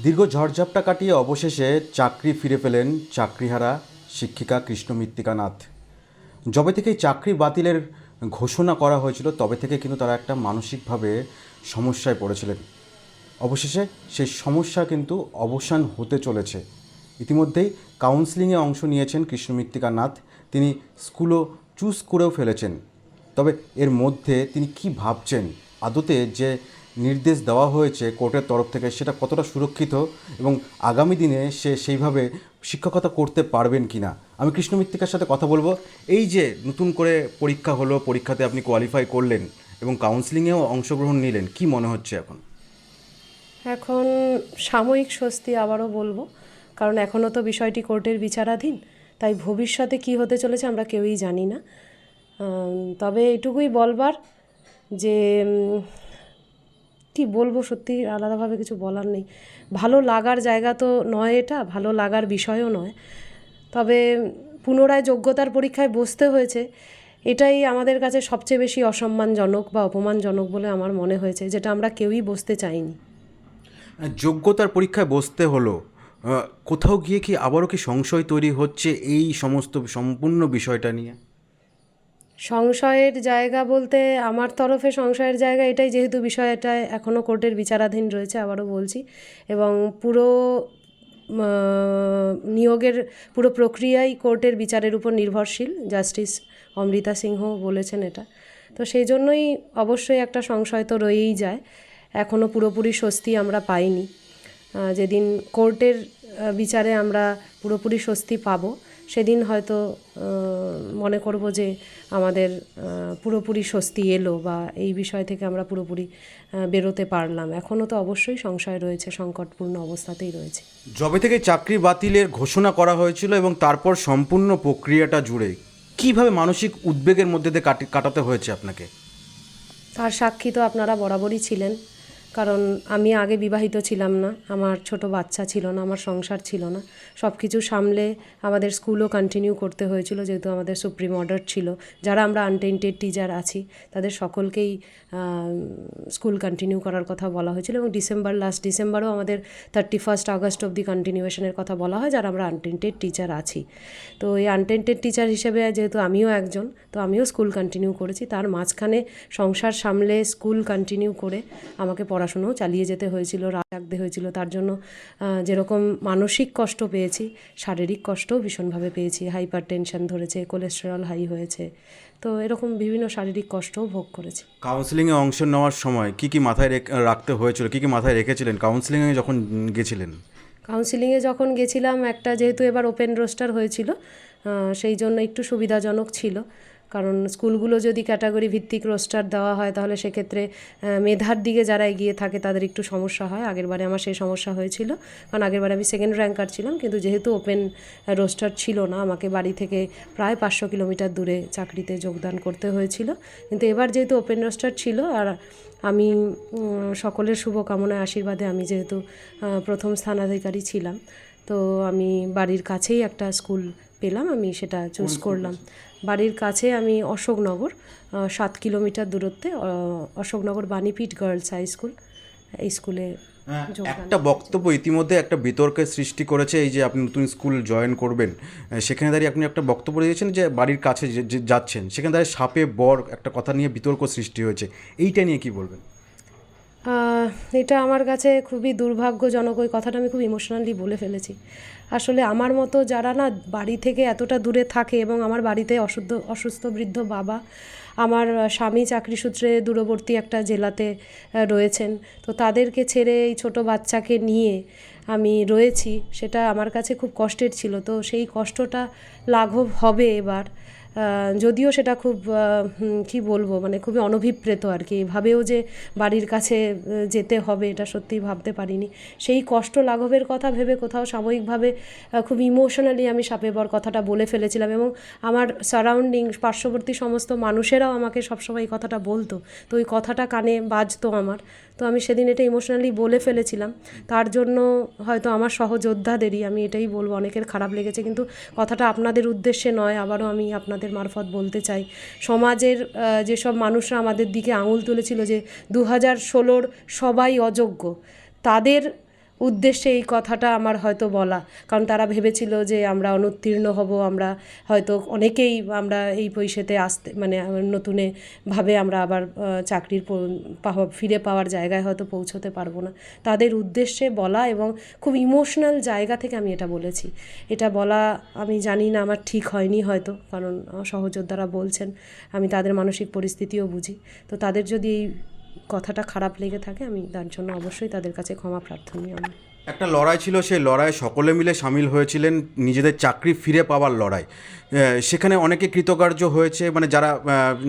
দীর্ঘ ঝড়ঝাপটা কাটিয়ে অবশেষে চাকরি ফিরে পেলেন চাকরিহারা শিক্ষিকা কৃষ্ণমৃত্তিকা নাথ। যবে থেকে চাকরি বাতিলের ঘোষণা করা হয়েছিল তবে থেকে কিন্তু তারা একটা মানসিকভাবে সমস্যায় পড়েছিলেন। অবশেষে সেই সমস্যা কিন্তু অবসান হতে চলেছে। ইতিমধ্যেই কাউন্সেলিংয়ে অংশ নিয়েছেন কৃষ্ণমৃত্তিকা নাথ। তিনি স্কুলও চুজ করেও ফেলেছেন। তবে এর মধ্যে তিনি কি ভাবছেন, আদতে যে নির্দেশ দেওয়া হয়েছে কোর্টের তরফ থেকে সেটা কতটা সুরক্ষিত এবং আগামী দিনে সে সেইভাবে শিক্ষকতা করতে পারবেন কি না, আমি কৃষ্ণমৃত্তিকার সাথে কথা বলবো। এই যে নতুন করে পরীক্ষা হলো, পরীক্ষাতে আপনি কোয়ালিফাই করলেন এবং কাউন্সেলিংয়েও অংশগ্রহণ নিলেন, কি মনে হচ্ছে এখন? এখন সাময়িক স্বস্তি আবারও বলবো, কারণ এখনও তো বিষয়টি কোর্টের বিচারাধীন, তাই ভবিষ্যতে কি হতে চলেছে আমরা কেউই জানি না। তবে এটুকুই বলবার যে কি বলবো, সত্যি আলাদাভাবে কিছু বলার নেই। ভালো লাগার জায়গা তো নয়, এটা ভালো লাগার বিষয়ও নয়। তবে পুনরায় যোগ্যতার পরীক্ষায় বসতে হয়েছে, এটাই আমাদের কাছে সবচেয়ে বেশি অসম্মানজনক বা অপমানজনক বলে আমার মনে হয়েছে, যেটা আমরা কেউই বসতে চাইনি। যোগ্যতার পরীক্ষায় বসতে হলো, কোথাও গিয়ে কি আবারও কি সংশয় তৈরি হচ্ছে এই সমস্ত সম্পূর্ণ বিষয়টা নিয়ে? সংশয়ের জায়গা বলতে আমার তরফে সংশয়ের জায়গা এটাই, যেহেতু বিষয়টা এখনও কোর্টের বিচারাধীন রয়েছে, আবারও বলছি, এবং পুরো নিয়োগের পুরো প্রক্রিয়াই কোর্টের বিচারের উপর নির্ভরশীল। জাস্টিস অমৃতা সিংহ বলেছেন এটা। তো সেই জন্যই অবশ্যই একটা সংশয় তো রয়েই যায়। এখনও পুরোপুরি স্বস্তি আমরা পাইনি। যেদিন কোর্টের বিচারে আমরা পুরোপুরি স্বস্তি পাবো, সেদিন হয়তো মনে করব যে আমাদের পুরোপুরি স্বস্তি এলো বা এই বিষয় থেকে আমরা পুরোপুরি বেরোতে পারলাম। এখনও তো অবশ্যই সংশয় রয়েছে, সংকটপূর্ণ অবস্থাতেই রয়েছে। যবে থেকে চাকরি বাতিলের ঘোষণা করা হয়েছিল এবং তারপর সম্পূর্ণ প্রক্রিয়াটা জুড়ে কিভাবে মানসিক উদ্বেগের মধ্যে দিয়ে কাটাতে হয়েছে আপনাকে? তার সাক্ষী তো আপনারা বরাবরই ছিলেন, কারণ আমি আগে বিবাহিত ছিলাম না, আমার ছোট বাচ্চা ছিল না, আমার সংসার ছিল না। সব কিছু সামলে আমাদের স্কুলও কন্টিনিউ করতে হয়েছিল, যেহেতু আমাদের সুপ্রিম অর্ডার ছিল। যারা আমরা আনটেন্টেড টিচার আছি তাদের সকলকেই স্কুল কন্টিনিউ করার কথা বলা হয়েছিল, এবং লাস্ট ডিসেম্বরও আমাদের 31 আগস্ট অবধি কন্টিনিউয়েশনের কথা বলা হয়, যারা আমরা আনটেন্টেড টিচার আছি। তো এই আনটেন্টেড টিচার হিসেবে যেহেতু আমিও একজন, তো আমিও স্কুল কন্টিনিউ করেছি। তার মাঝখানে সংসার সামলে স্কুল কন্টিনিউ করে আমাকে পড়াশুনোও চালিয়ে যেতে হয়েছিল, রাত জাগতে হয়েছিল। তার জন্য যেরকম মানসিক কষ্ট পেয়েছি, শারীরিক কষ্টও ভীষণভাবে পেয়েছি। হাইপার টেনশন ধরেছে, কোলেস্টেরল হাই হয়েছে, তো এরকম বিভিন্ন শারীরিক কষ্টও ভোগ করেছি। কাউন্সেলিংয়ে অংশ নেওয়ার সময় কি কি মাথায় রাখতে হয়েছিল, কি কি মাথায় রেখেছিলেন কাউন্সেলিংয়ে যখন গেছিলেন? কাউন্সিলিংয়ে যখন গেছিলাম, একটা যেহেতু এবার ওপেন রোস্টার হয়েছিল, সেই জন্য একটু সুবিধাজনক ছিল। কারণ স্কুলগুলো যদি ক্যাটাগরি ভিত্তিক রোস্টার দেওয়া হয়, তাহলে সেক্ষেত্রে মেধার দিকে যারা এগিয়ে থাকে তাদের একটু সমস্যা হয়। আগেরবারে আমার সেই সমস্যা হয়েছিল, কারণ আগেরবারে আমি সেকেন্ড র্যাঙ্কার ছিলাম, কিন্তু যেহেতু ওপেন রোস্টার ছিল না, আমাকে বাড়ি থেকে প্রায় 500 কিলোমিটার দূরে চাকরিতে যোগদান করতে হয়েছিল। কিন্তু এবার যেহেতু ওপেন রোস্টার ছিল, আর আমি সকলের শুভকামনায় আশীর্বাদে আমি যেহেতু প্রথম স্থানাধিকারী ছিলাম, তো আমি বাড়ির কাছেই একটা স্কুল পেলাম, আমি সেটা চুজ করলাম। বাড়ির কাছে আমি অশোকনগর, 7 কিলোমিটার দূরত্বে Ashoknagar Banipith girls high school, এই স্কুলে একটা বক্তব্য ইতিমধ্যে একটা বিতর্কের সৃষ্টি করেছে, এই যে আপনি নতুন স্কুল জয়েন করবেন, সেখানে দাঁড়িয়ে আপনি একটা বক্তব্য দিয়েছেন যে বাড়ির কাছে যে যাচ্ছেন সেখানে দাঁড়িয়ে সাপে বর একটা কথা নিয়ে বিতর্ক সৃষ্টি হয়েছে, এইটা নিয়ে কি বলবেন? এটা আমার কাছে খুবই দুর্ভাগ্যজনক। ওই কথাটা আমি খুব ইমোশনালি বলে ফেলেছি। আসলে আমার মতো যারা না বাড়ি থেকে এতটা দূরে থাকে, এবং আমার বাড়িতে অসুস্থ বৃদ্ধ বাবা, আমার স্বামী চাকরি সূত্রে দূরবর্তী একটা জেলাতে রয়েছেন, তো তাদেরকে ছেড়ে এই ছোট বাচ্চাকে নিয়ে আমি রয়েছি, সেটা আমার কাছে খুব কষ্টের ছিল। তো সেই কষ্টটা লাঘব হবে এবার, যদিও সেটা খুব কি বলবো, মানে খুবই অনভিপ্রেত আর কি। এভাবেও যে বাড়ির কাছে যেতে হবে, এটা সত্যিই ভাবতে পারিনি। সেই কষ্ট লাঘবের কথা ভেবে কোথাও সাময়িকভাবে খুব ইমোশনালি আমি সাপে বর কথাটা বলে ফেলেছিলাম, এবং আমার সারাউন্ডিং পার্শ্ববর্তী সমস্ত মানুষেরাও আমাকে সবসময় এই কথাটা বলতো, তো ওই কথাটা কানে বাজতো আমার। তো আমি সেদিন এটা ইমোশনালি বলে ফেলেছিলাম। তার জন্য হয়তো আমার সহযোদ্ধাদেরই, আমি এটাই বলবো, অনেকের খারাপ লেগেছে, কিন্তু কথাটা আপনাদের উদ্দেশ্যে নয়, আবারও আমি আপনাদের মারফত বলতে চাই। সমাজের যেসব মানুষরা আমাদের দিকে আঙুল তুলেছিল যে 2016 সবাই অযোগ্য, তাদের উদ্দেশ্যে এই কথাটা আমার হয়তো বলা, কারণ তারা ভেবেছিল যে আমরা অনুত্তীর্ণ হব, আমরা হয়তো অনেকেই আমরা এই পয়সাতে আসতে মানে নতুনে ভাবে আমরা আবার চাকরির ফিরে পাওয়ার জায়গায় হয়তো পৌঁছতে পারবো না। তাদের উদ্দেশ্যে বলা এবং খুব ইমোশনাল জায়গা থেকে আমি এটা বলেছি। এটা বলা আমি জানি না আমার ঠিক হয়নি হয়তো, কারণ সহযোদ্ধারা বলছেন, আমি তাদের মানসিক পরিস্থিতিও বুঝি। তো তাদের যদি এই কথাটা খারাপ লেগে থাকে আমি তার জন্য অবশ্যই তাদের কাছে ক্ষমা প্রার্থনী। আমি একটা লড়াই ছিল, সেই লড়াইয়ে সকলে মিলে সামিল হয়েছিলেন, নিজেদের চাকরি ফিরে পাওয়ার লড়াই। সেখানে অনেকে কৃতকার্য হয়েছে, মানে যারা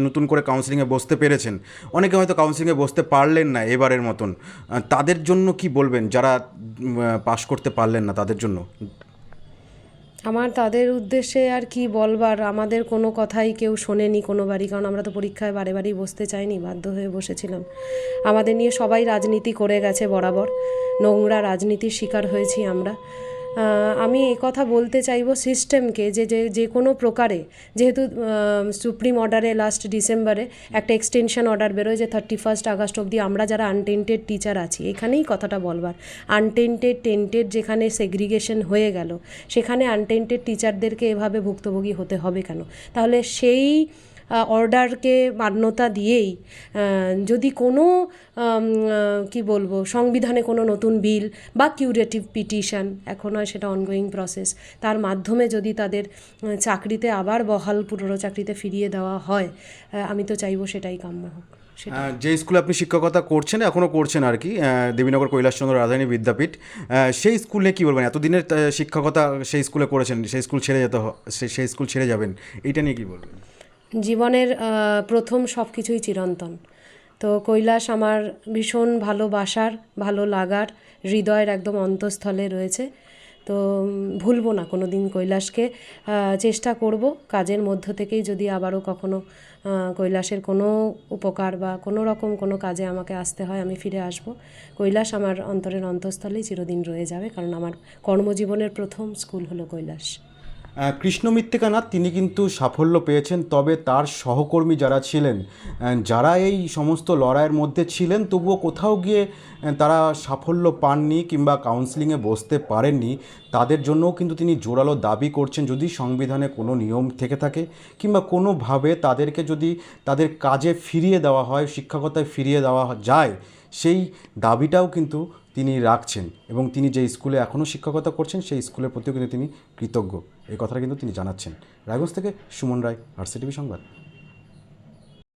নতুন করে কাউন্সিলিংয়ে বসতে পেরেছেন, অনেকে হয়তো কাউন্সিলিংয়ে বসতে পারলেন না এবারের মতন। তাদের জন্য কি বলবেন, যারা পাশ করতে পারলেন না তাদের জন্য? আমার তাদের উদ্দেশ্যে আর কি বলবার, আমাদের কোনো কথাই কেউ শোনেনি কোনোবারই, কারণ আমরা তো পরীক্ষায় বারে বারেই বসতে চাইনি, বাধ্য হয়ে বসেছিলাম। আমাদের নিয়ে সবাই রাজনীতি করে গেছে বরাবর, নোংরা রাজনীতির শিকার হয়েছি আমরা। আমি এই কথা বলতে চাইব সিস্টেমকে, যে যে কোনো প্রকারে, যেহেতু সুপ্রিম অর্ডারে লাস্ট ডিসেম্বরে একটা এক্সটেনশন অর্ডার বেরোয় যে 31 আগস্ট অবধি আমরা যারা আনটেন্টেড টিচার আছি, এখানেই কথাটা বলবার, আনটেন্টেড টেন্টেড যেখানে সেগ্রিগেশন হয়ে গেল, সেখানে আনটেন্টেড টিচারদেরকে এভাবে ভুক্তভোগী হতে হবে কেন? তাহলে সেই অর্ডারকে মান্যতা দিয়েই যদি কোনো কি বলবো, সংবিধানে কোনো নতুন বিল বা কিউরেটিভ পিটিশন, এখন হয় সেটা অনগোয়িং প্রসেস, তার মাধ্যমে যদি তাদের চাকরিতে আবার বহাল পুরনো চাকরিতে ফিরিয়ে দেওয়া হয়, আমি তো চাইবো সেটাই কাম্য হোক। যে স্কুলে আপনি শিক্ষকতা করছেন, এখনও করছেন আর কি, দেবীনগর কৈলাসচন্দ্র রাজধানী বিদ্যাপীঠ, সেই স্কুলে কী বলবেন? এতদিনের শিক্ষকতা সেই স্কুলে করেছেন, সেই স্কুল ছেড়ে সেই স্কুল ছেড়ে যাবেন, এইটা নিয়ে কী বলবেন? জীবনের প্রথম সব কিছুই চিরন্তন। তো কৈলাস আমার ভীষণ ভালোবাসার, ভালো লাগার, হৃদয়ের একদম অন্তঃস্থলে রয়েছে। তো ভুলবো না কোনো দিন কৈলাসকে। চেষ্টা করব কাজের মধ্য থেকেই যদি আবারও কখনো কৈলাসের কোনো উপকার বা কোনো রকম কোনো কাজে আমাকে আসতে হয়, আমি ফিরে আসব। কৈলাস আমার অন্তরের অন্তঃস্থলেই চিরদিন রয়ে যাবে, কারণ আমার কর্মজীবনের প্রথম স্কুল হলো কৈলাস। কৃষ্ণ মৃত্তিকা নাথ তিনি কিন্তু সাফল্য পেয়েছেন, তবে তার সহকর্মী যারা ছিলেন, যারা এই সমস্ত লড়াইয়ের মধ্যে ছিলেন, তবুও কোথাও গিয়ে তারা সাফল্য পাননি কিংবা কাউন্সিলিংয়ে বসতে পারেননি, তাদের জন্যও কিন্তু তিনি জোরালো দাবি করছেন, যদি সংবিধানে কোনো নিয়ম থেকে থাকে কিংবা কোনোভাবে তাদেরকে যদি তাদের কাজে ফিরিয়ে দেওয়া হয়, শিক্ষকতায় ফিরিয়ে দেওয়া যায়, সেই দাবিটাও কিন্তু তিনি রাখছেন। এবং তিনি যে স্কুলে এখনও শিক্ষকতা করছেন, সেই স্কুলের প্রতিও কিন্তু তিনি কৃতজ্ঞ, এই কথাটা কিন্তু তিনি জানাচ্ছেন। রায়গঞ্জ থেকে সুমন রায়, আরসিটিভি সংবাদ।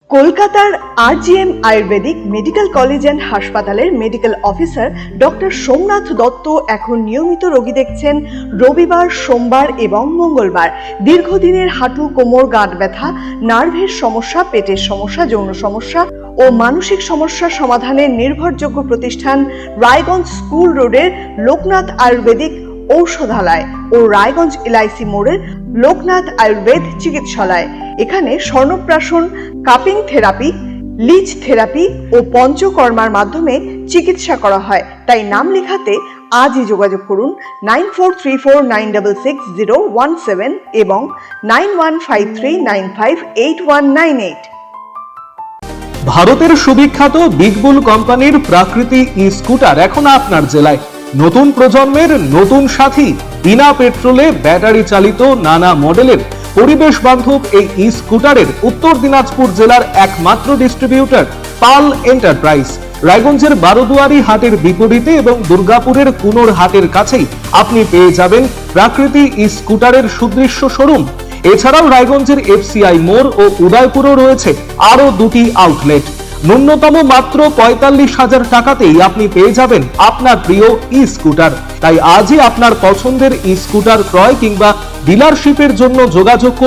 কলকাতার RGM ayurvedic medical college and হাসপাতালের medical officer doctor Somnath Dutta এখন নিয়মিত রোগী দেখছেন রবিবার, সোমবার এবং মঙ্গলবার। দীর্ঘদিনের হাঁটু, কোমর, গাঁট ব্যথা, নার্ভের সমস্যা, পেটের সমস্যা, যৌন সমস্যা ও মানসিক সমস্যা সমাধানের নির্ভরযোগ্য প্রতিষ্ঠান রায়গঞ্জ স্কুল রোডের লোকনাথ আয়ুর্বেদিক ঔষধালয় ও রায়গঞ্জ LIC মোড়ের লোকনাথ আয়ুর্বেদ চিকিৎসালয়। এখানে স্বর্ণপ্রাশন, কাপিং থেরাপি, লিচ থেরাপি ও পঞ্চকর্মার মাধ্যমে চিকিৎসা করা হয়। তাই নাম লেখাতে আজই যোগাযোগ করুন 9434966017 এবং 9153958198। ভারতের সুবিখ্যাত বিগ বুল কোম্পানির প্রাকৃতিক স্কুটার এখন আপনার জেলায়। নতুন প্রজন্মের নতুন সাথী, বিনা পেট্রোলে ব্যাটারি চালিত নানা মডেলের পরিবেশ বান্ধব এই স্কুটারের উত্তর দিনাজপুর জেলার একমাত্র ডিস্ট্রিবিউটর পাল এন্টারপ্রাইজ। রায়গঞ্জের বারোদুয়ারি হাটের বিপরীতে এবং দুর্গাপুরের কুনোর হাটের কাছেই আপনি পেয়ে যাবেন প্রাকৃতিক স্কুটারের সুদৃশ্য শোরুম। এছাড়াও রায়গঞ্জের FCI মোড় ও উদয়পুরেও রয়েছে আরো দুটি আউটলেট। ন্যূনতম মাত্র 45,000 টাকাতেই আপনি পেয়ে যাবেন আপনার প্রিয় স্কুটার। তাই আজই আপনার পছন্দের স্কুটার ক্রয় কিংবা ডিলারশিপের জন্য যোগাযোগ করুন